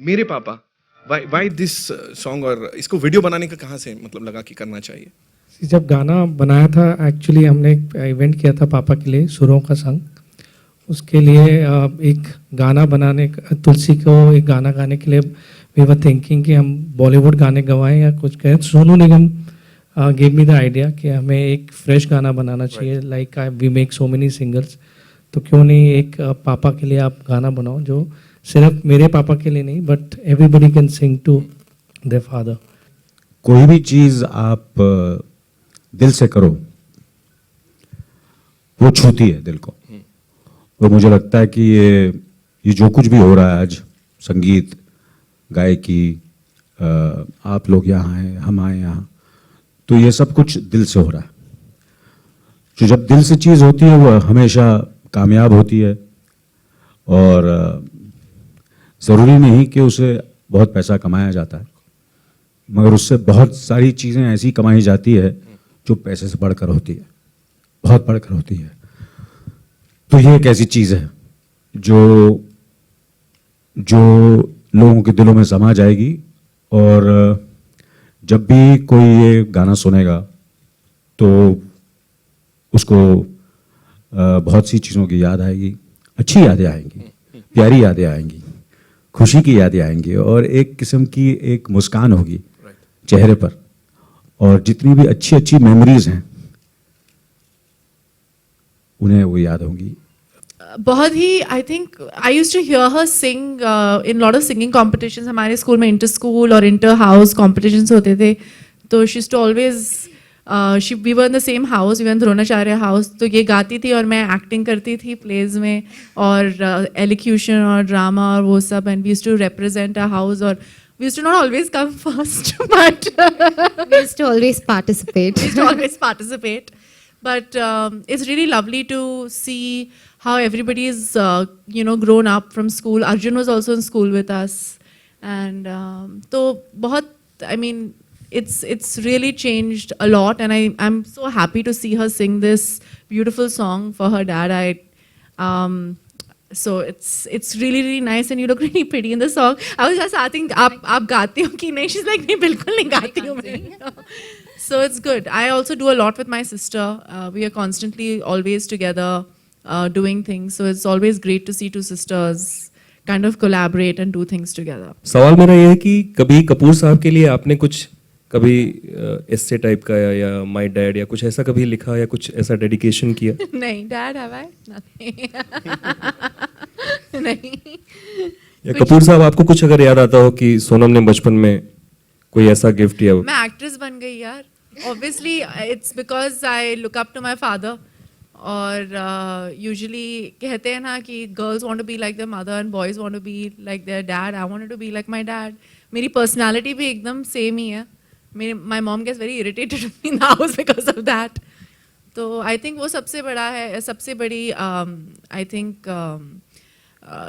मेरे पापा, why this song, और इसको वीडियो बनाने का कहाँ से मतलब लगा कि करना चाहिए? जब गाना बनाया था, एक्चुअली हमने एक इवेंट किया था पापा के लिए, सुरों का संग। उसके लिए एक गाना बनाने तुलसी को एक गाना गाने के लिए वी वर थिंकिंग कि हम बॉलीवुड गाने गवाएं या कुछ कहें। Sonu Nigam gave me the idea कि हमें एक फ्रेश गाना बनाना चाहिए, like we make so many singers, तो क्यों नहीं एक पापा के लिए आप गाना बनाओ जो सिर्फ मेरे पापा के लिए नहीं but everybody can sing to their father. कोई भी चीज आप दिल से करो वो छूती है दिल को, और मुझे लगता है कि ये जो कुछ भी हो रहा है आज, संगीत, गायकी, आप लोग यहाँ आए, हम आए यहाँ, तो ये सब कुछ दिल से हो रहा है। जो जब दिल से चीज होती है वो हमेशा कामयाब होती है, और जरूरी नहीं कि उसे बहुत पैसा कमाया जाता है, मगर उससे बहुत सारी चीजें ऐसी कमाई जाती है जो पैसे से बढ़कर होती है, बहुत बढ़कर होती है। तो ये एक ऐसी चीज है जो लोगों के दिलों में समा जाएगी, और जब भी कोई ये गाना सुनेगा तो उसको बहुत सी चीज़ों की याद आएगी, अच्छी यादें आएंगी, प्यारी यादें आएंगी, खुशी की यादें आएंगी, और एक किस्म की एक मुस्कान होगी चेहरे पर, और जितनी भी अच्छी अच्छी मेमोरीज हैं उन्हें वो याद होंगी। बहुत ही I think I use to hear her sing in lot of singing competitions. हमारे स्कूल में इंटर स्कूल और इंटर हाउस कॉम्पिटिशन्स होते थे, तो she used to always we were in the same house, we were in Dronacharya house, तो ये गाती थी और मैं एक्टिंग करती थी प्लेज में, और एलिक्यूशन और ड्रामा और वो सब, and we used to represent a house, और we used to not always come first, but we used to always participate. We used to always participate. But it's really lovely to see how everybody is, grown up from school. Arjun was also in school with us, and so I mean, it's really changed a lot, and I'm so happy to see her sing this beautiful song for her dad. So it's really really nice, and you look really pretty in the song. I was just asking, आप गाती हो कि नहीं? She's like, नहीं, बिल्कुल नहीं गाती हूँ मैं. So it's good. I also do a lot with my sister. We are constantly always together doing things. So it's always great to see two sisters kind of collaborate and do things together. सवाल मेरा ये है कि कभी कपूर साहब के लिए आपने कुछ कभी एस्से टाइप का या माय डैड या कुछ ऐसा कभी लिखा या कुछ ऐसा डेडिकेशन किया? नहीं, डैड हैव आई नहीं। या कपूर साहब आपको कुछ अगर याद आता हो कि सोनम ने बचपन में कोई ऐसा गिफ्ट या? मैं एक्ट्रेस बन गई यार, obviously it's because I look up to my father, और यूजुअली कहते हैं ना कि girls want to be like their mother and boys want to be like their dad. I wanted to be like my dad. मेरी personality भी एकदम same ही है। My mom gets very irritated with me in the house because of that. तो I think वो सबसे बड़ा है, सबसे बड़ी I think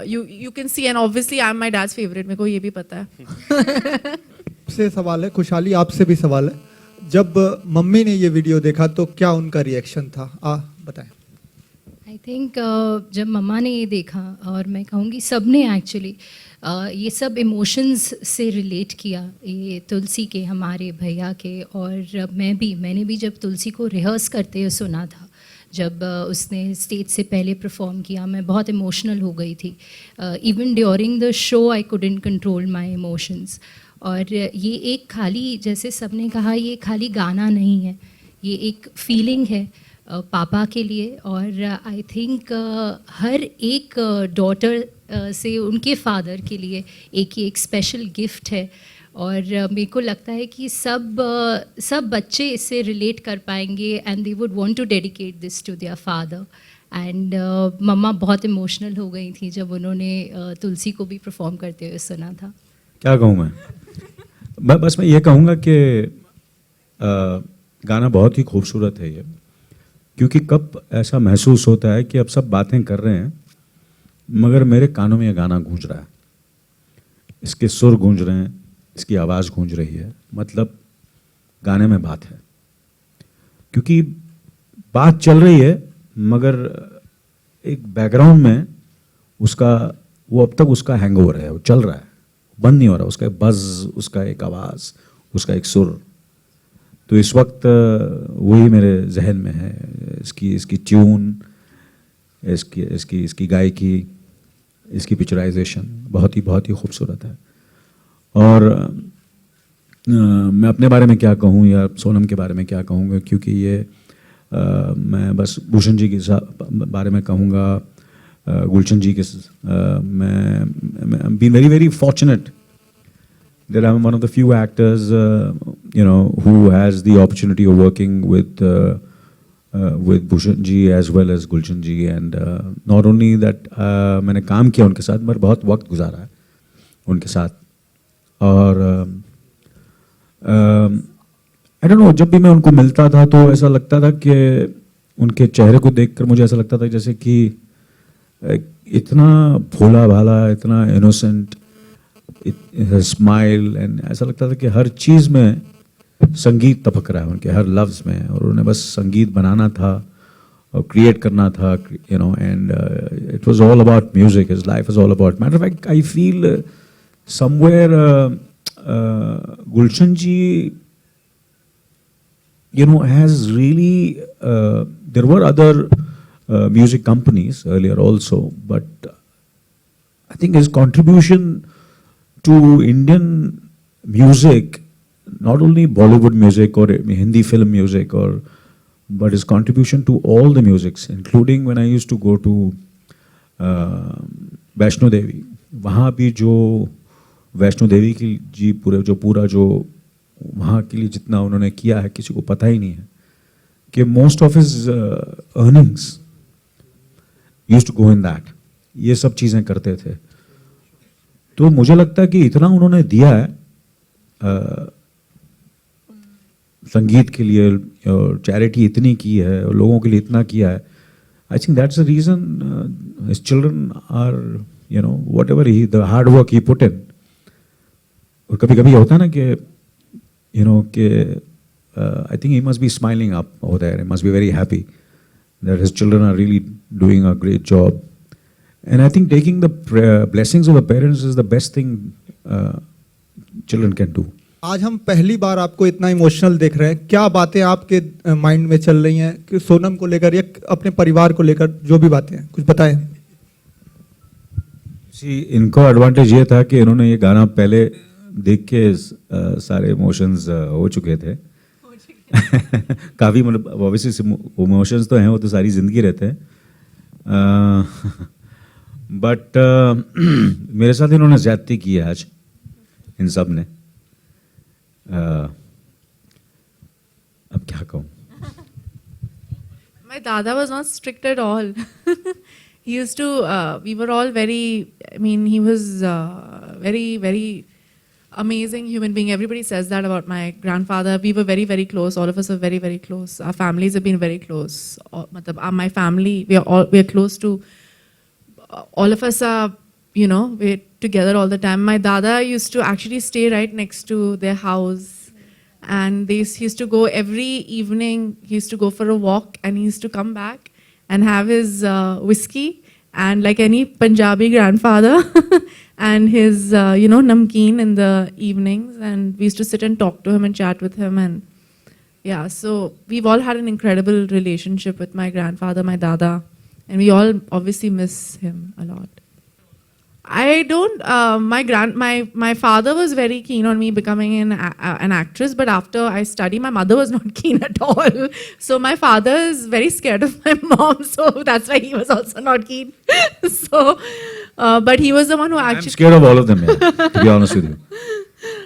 you can see, and obviously I'm my dad's favorite, मेरे को ये भी पता है। से सवाल है, खुशहाली आपसे भी सवाल है, जब मम्मी ने ये वीडियो देखा तो क्या उनका रिएक्शन था, बताएं। आई थिंक जब मम्मा ने ये देखा, और मैं कहूँगी सब ने एक्चुअली ये सब इमोशंस से रिलेट किया, ये तुलसी के, हमारे भैया के, और मैंने भी जब तुलसी को रिहर्स करते हुए सुना था, जब उसने स्टेज से पहले परफॉर्म किया, मैं बहुत इमोशनल हो गई थी। Even during the show I couldn't control my emotions. और ये एक खाली, जैसे सबने कहा, ये खाली गाना नहीं है, ये एक फीलिंग है पापा के लिए, और आई थिंक हर एक डॉटर से उनके फादर के लिए एक स्पेशल गिफ्ट है, और मेरे को लगता है कि सब बच्चे इससे रिलेट कर पाएंगे, and they would want to dedicate this to their father. And mamma बहुत इमोशनल हो गई थी जब उन्होंने तुलसी को भी परफॉर्म करते हुए सुना था। क्या कहूँ मैं बस मैं ये कहूँगा कि गाना बहुत ही खूबसूरत है ये, क्योंकि कब ऐसा महसूस होता है कि अब सब बातें कर रहे हैं मगर मेरे कानों में ये गाना गूंज रहा है, इसके सुर गूंज रहे हैं, इसकी आवाज़ गूंज रही है, मतलब गाने में बात है। क्योंकि बात चल रही है मगर एक बैकग्राउंड में उसका, वो अब तक उसका हैंगओवर है, वो चल रहा है, बंद नहीं हो रहा, उसका एक बज़, उसका एक आवाज़, उसका एक सुर। तो इस वक्त वही मेरे जहन में है, इसकी ट्यून, इसकी गायकी, इसकी पिक्चराइजेशन बहुत ही खूबसूरत है। और मैं अपने बारे में क्या कहूँ या सोनम के बारे में क्या कहूँगा, क्योंकि ये मैं बस भूषण जी के बारे में कहूँगा, गुलशन जी के मैं been very very fortunate that I'm one of the few actors who has the opportunity of working with Bhushan ji as well as Gulshan ji, and not only that मैंने काम किया उनके साथ, मगर बहुत वक्त गुजारा है उनके साथ। और आई डोंट नो, जब भी मैं उनको मिलता था तो ऐसा लगता था कि उनके चेहरे को देखकर मुझे ऐसा लगता था जैसे कि इतना भोला भाला, इतना इनोसेंट, स्माइल, एंड ऐसा लगता था कि हर चीज़ में संगीत टपक रहा है उनके हर लफ्ज़ में, और उन्हें बस संगीत बनाना था और क्रिएट करना था, and it was all about music, his life was all about. Matter of fact, I feel somewhere Gulshan ji has really there were other music companies earlier also, but I think his contribution to Indian music, not only Bollywood music or Hindi film music, but his contribution to all the musics, including when I used to go to Vaishno Devi, वहाँ भी जो वैष्णो देवी की जी पूरा जो वहाँ के लिए जितना उन्होंने किया है, किसी को पता ही नहीं है कि most of his earnings used to go in that, ये सब चीज़ें करते थे। तो मुझे लगता है कि इतना उन्होंने दिया है संगीत के लिए, और चैरिटी इतनी की है, और लोगों के लिए इतना किया है। I think that's the reason his children are whatever he the hard work he put in. और कभी कभी होता है ना कि I think he must be smiling up over there. He must be very happy that his children are really doing a great job. And I think taking the blessings of the parents is the best thing children can do. आज हम पहली बार आपको इतना emotional देख रहे हैं, क्या बातें आपके माइंड में चल रही हैं कि सोनम को लेकर या अपने परिवार को लेकर, जो भी बातें हैं कुछ बताएं। इनको एडवांटेज ये था कि इन्होंने ये गाना पहले देख के सारे इमोशंस हो चुके थे काफ़ी, मतलब ऑब्वियसली इमोशंस तो हैं, वो तो सारी ज़िंदगी रहते हैं, बट मेरे साथ इन्होंने ज़्यादती की है आज, इन सब ने। अब क्या कहूँ। My dada was not strict at all. He used to, we were all very, I mean, he was very, very amazing human being. Everybody says that about my grandfather. We were very, very close. All of us are very, very close. Our families have been very close. My family, we are close to, all of us are, we're together all the time. My dada used to actually stay right next to their house. And he used to go every evening, he used to go for a walk, and he used to come back and have his whiskey, and like any Punjabi grandfather, and his, namkeen in the evenings. And we used to sit and talk to him and chat with him. And yeah, so we've all had an incredible relationship with my grandfather, my dada, and we all obviously miss him a lot. I don't. My father was very keen on me becoming an actress, but after I studied, my mother was not keen at all. So my father is very scared of my mom, so that's why he was also not keen. So, but he was the one who actually. I'm scared of all of them, yeah, to be honest with you.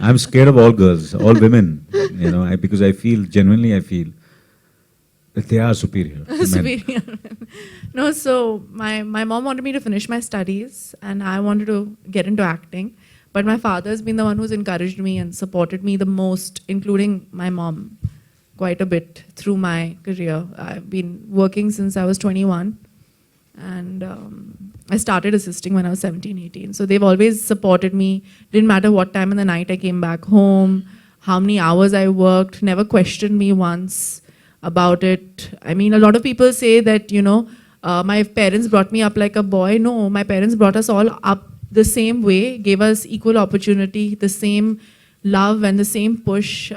I'm scared of all girls, all women, because I feel that they are superior. Superior. No, so my mom wanted me to finish my studies, and I wanted to get into acting. But my father has been the one who's encouraged me and supported me the most, including my mom, quite a bit through my career. I've been working since I was 21, and I started assisting when I was 17, 18. So they've always supported me. Didn't matter what time in the night I came back home, how many hours I worked, never questioned me once about it. I mean, a lot of people say that, my parents brought me up like a boy. No, my parents brought us all up the same way, gave us equal opportunity, the same love and the same push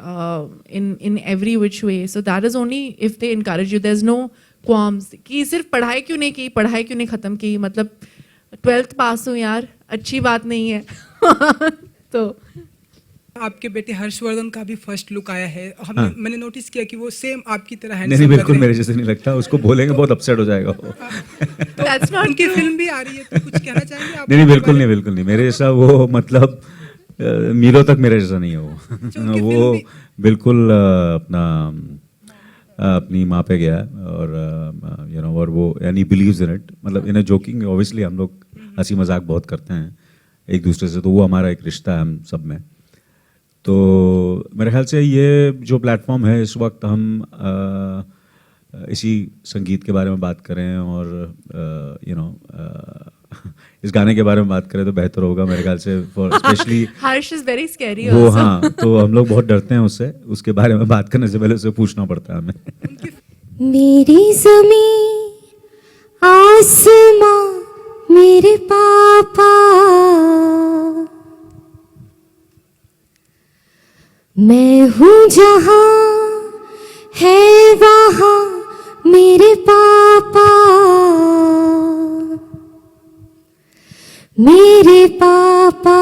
in every which way. So that is only if they encourage you. There's no qualms कि सिर्फ पढ़ाई क्यों नहीं की, पढ़ाई क्यों नहीं खत्म की, मतलब 12th पास हूँ यार, अच्छी बात नहीं है. तो आपके बेटे हर्षवर्धन का भी फर्स्ट लुक आया है. मैंने नोटिस किया कि वो सेम आपकी तरह नहीं हैंडसम नहीं लग बिल्कुल रहे मेरे जैसे नहीं लगता, उसको बोलेंगे बहुत अपसेट हो जाएगा वो. हैं. That's not उनकी true. फिल्म भी आ रही है, तो कुछ कहना चाहेंगे आप? नहीं नहीं बिल्कुल नहीं मेरे जैसा वो मतलब मीलों तक मेरे जैसा नहीं है वो. वो बिल्कुल अपनी माँ पे गया और यू नो और वो यानी बिलीव्स इन इट, मतलब इन जोकिंग ऑब्वियसली हम लोग हंसी मजाक बहुत करते हैं एक दूसरे से, तो वो हमारा एक रिश्ता है हम सब में. तो मेरे ख्याल से ये जो प्लेटफॉर्म है इस वक्त हम इसी संगीत के बारे में बात करें और यू नो इस गाने के बारे में बात करें तो बेहतर होगा मेरे ख्याल से, for specially Harsh is very scary वो. also. हाँ तो हम लोग बहुत डरते हैं उससे, उसके बारे में बात करने से पहले उससे पूछना पड़ता है हमें. मेरी ज़मीं आसमां मेरे पापा, मैं हूँ जहाँ है वहाँ मेरे पापा, मेरे पापा